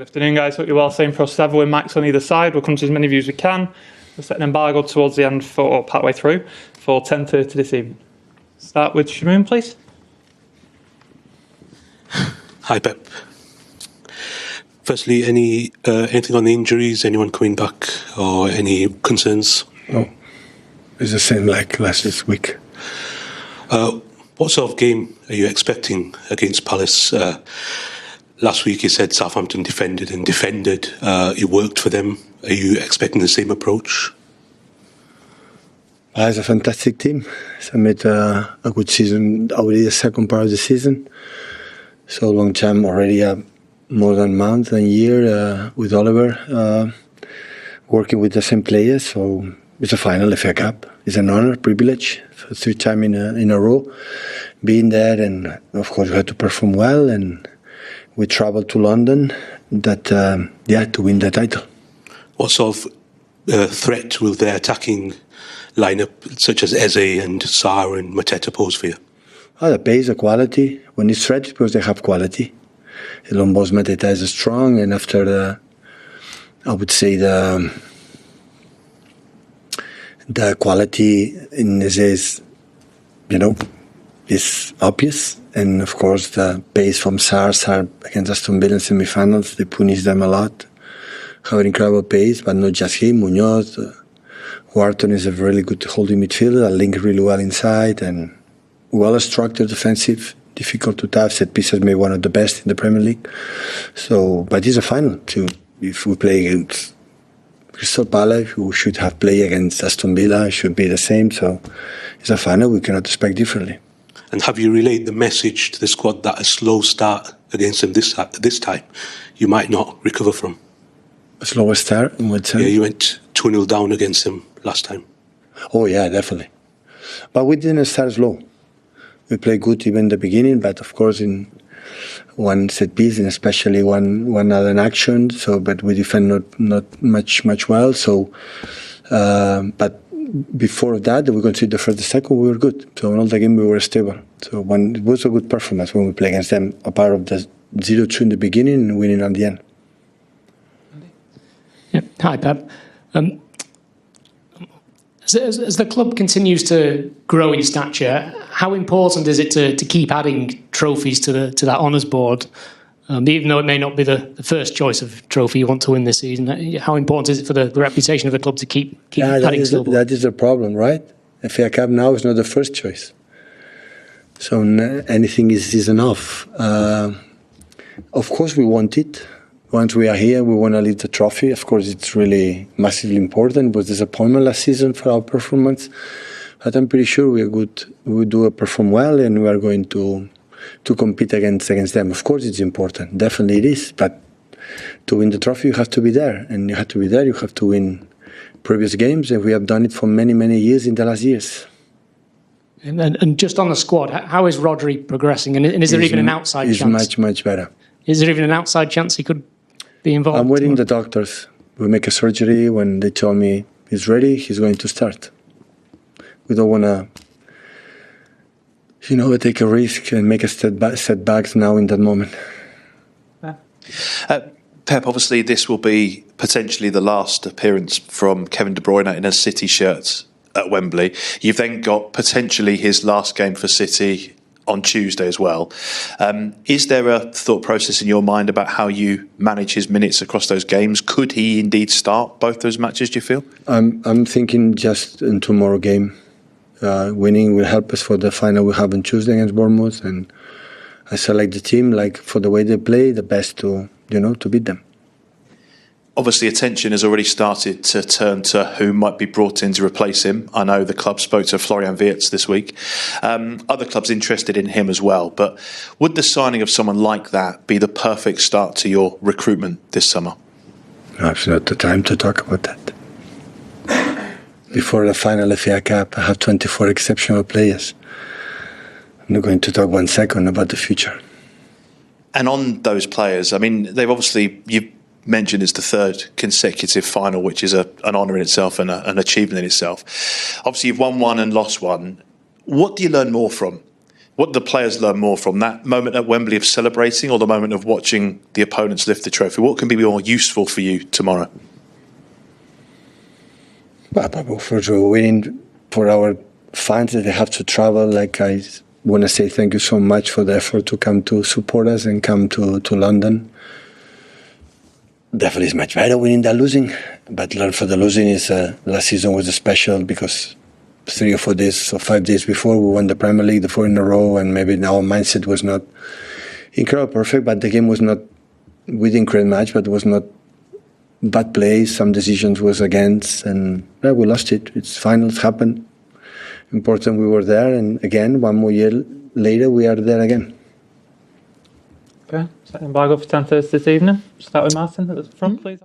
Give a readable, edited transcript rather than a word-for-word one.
Good afternoon, guys. Hope you're well. Same for us. Several with mics on either side. We'll come to as many views as we can. We'll set an embargo towards the end for partway through for 10:30 this evening. Start with Shamoon, please. Hi, Pep. Firstly, anything on the injuries? Anyone coming back or any concerns? No, it's the same like last week. What sort of game are you expecting against Palace? Last week you said Southampton defended. It worked for them. Are you expecting the same approach? It's a fantastic team. They made a good season, already the second part of the season. So long time already, more than a month and a year with Oliver, working with the same players. So it's a final FA Cup. It's an honor, privilege, for 3 times in a row. Being there, and of course we had to perform well, and we traveled to London to win the title. What sort of threat will their attacking lineup, such as Eze and Sarr and Mateta, pose for you? The pace, the quality. When it's threat, because they have quality. Lombos Mateta is strong, and after I would say the quality in Eze is, is obvious. And of course, the pace from Sarr against Aston Villa in semi-finals, they punish them a lot. Have an incredible pace, but not just him. Munoz, Wharton is a really good holding midfielder, link really well inside, and well-structured defensive, difficult to tap. Set pieces, maybe one of the best in the Premier League. So, but it's a final too. If we play against Crystal Palace, we should have played against Aston Villa. It should be the same. So, it's a final. We cannot expect differently. And have you relayed the message to the squad that a slow start against them this time you might not recover from? A slower start? In what sense? Yeah, you went 2-0 down against them last time. Oh, yeah, definitely. But we didn't start slow. We played good even in the beginning, but of course in one set piece, and especially one other action. So, but we defend not much well. So, but before that, we considered the first and second, we were good. So in all the game, we were stable. So it was a good performance when we played against them, a part of the 0-2 in the beginning and winning at the end. Yeah. Hi, Pep. As the club continues to grow in stature, how important is it to keep adding trophies to that honours board? Even though it may not be the first choice of trophy you want to win this season, how important is it for the reputation of the club to keep adding silverware? That is the problem, right? FA Cup now is not the first choice. So anything is enough. Of course we want it. Once we are here, we want to leave the trophy. Of course, it's really massively important. It was disappointment last season for our performance. But I'm pretty sure we are good. We do perform well, and we are going to compete against them. Of course, it's important. Definitely it is. But to win the trophy, you have to be there. And you have to be there. You have to win previous games. And we have done it for many, many years in the last years. And just on the squad, how is Rodri progressing? And is there even an outside chance? He's much, much better. Is there even an outside chance he could be involved? I'm waiting the doctors. We make a surgery. When they tell me he's ready, he's going to start. We don't want to, take a risk and make a setbacks now in that moment. Pep, obviously this will be potentially the last appearance from Kevin De Bruyne in a City shirt at Wembley. You've then got potentially his last game for City on Tuesday as well. Is there a thought process in your mind about how you manage his minutes across those games? Could he indeed start both those matches, do you feel? I'm thinking just in tomorrow game. Winning will help us for the final we have on Tuesday against Bournemouth, and I select the team for the way they play, the best to beat them. Obviously, attention has already started to turn to who might be brought in to replace him. I know the club spoke to Florian Wirtz this week. Other clubs interested in him as well. But would the signing of someone like that be the perfect start to your recruitment this summer? No, it's not the time to talk about that. Before the final FA Cup, I have 24 exceptional players. I'm not going to talk 1 second about the future. And on those players, I mean, you've mentioned it's the third consecutive final, which is an honour in itself and an achievement in itself. Obviously, you've won one and lost one. What do you learn more from? What do the players learn more from that moment at Wembley of celebrating, or the moment of watching the opponents lift the trophy? What can be more useful for you tomorrow? For winning, for our fans that they have to travel, like I want to say thank you so much for the effort to come to support us and come to London. Definitely it's much better winning than losing, but learn for the losing is last season was special because 3 or 4 days or 5 days before we won the Premier League, the 4 in a row, and maybe our mindset was not incredible perfect, but the game was not, we didn't create much, but it was not bad plays, some decisions was against, and yeah, we lost it. It's final, it's happened. Important we were there, and again, 1 more year later, we are there again. Okay, second embargo for 10:30 this evening. Start with Martin at the front, please.